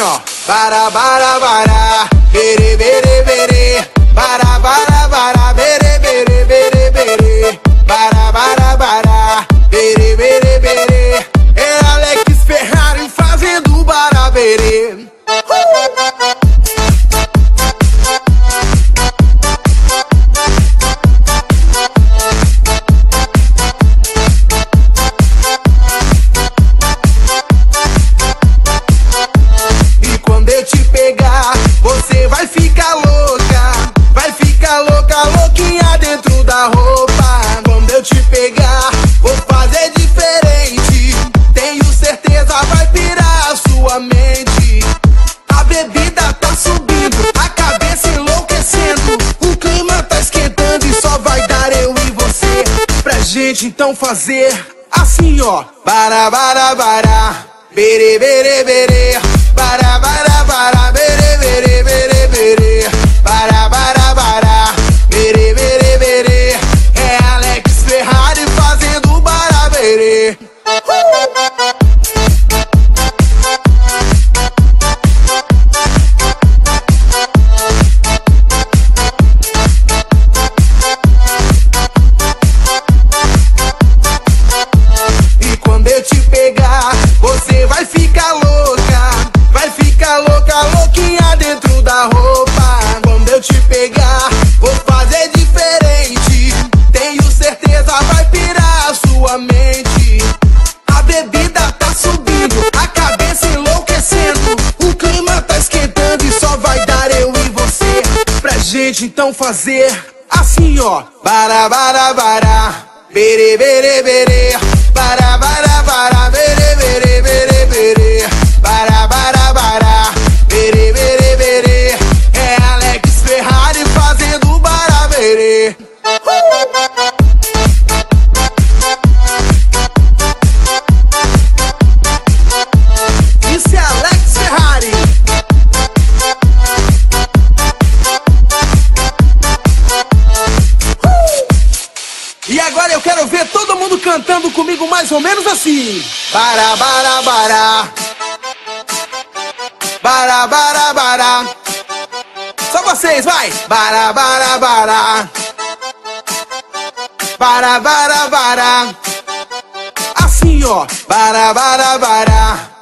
ó. Bara, bara, bara, bere, bere, bere. Bara, bara, bara, bere, bere, bere, bere. Bara, bara, bara, bere, bere, bere. É Alex Ferrari fazendo baraberê. E quando eu te pegar, você vai ficar louca. Vai ficar louca, louquinha dentro da roupa. Quando eu te pegar, vou fazer diferente. Tenho certeza vai pirar a sua mente. A bebida tá subindo, a cabeça enlouquecendo. O clima tá esquentando e só vai dar eu e você. Pra gente então fazer assim, ó. Bara, bara, bara, bere, bere, bere. Bara, bara, bara, bere, bere, bere, bere. Bara, bara, bara, bere, bere, bere. É Alex Ferrari fazendo baraberê. E quando eu te pegar, você vai ficar louca. Vai ficar louca, louquinha dentro da roupa. Quando eu te pegar, vou fazer diferente. Tenho certeza vai pirar a sua mente. A bebida tá subindo, a cabeça enlouquecendo. O clima tá esquentando e só vai dar eu e você. Pra gente então fazer assim, ó. Bara, bara, bara, bere, bere, bere. Bara, bara, bara, bere, bere, bere, bere. Bara, bara, bara, bere, bere, bere. É Alex Ferrari fazendo baraberê. Isso é Alex Ferrari. E agora eu quero ver todo mundo cantando comigo mais ou menos assim. Bara, bara, bara. Bara, bara, bara. Só vocês, vai. Bara, bara, bara. Bara, bara, bara. Assim, ó. Bara, bara, bara.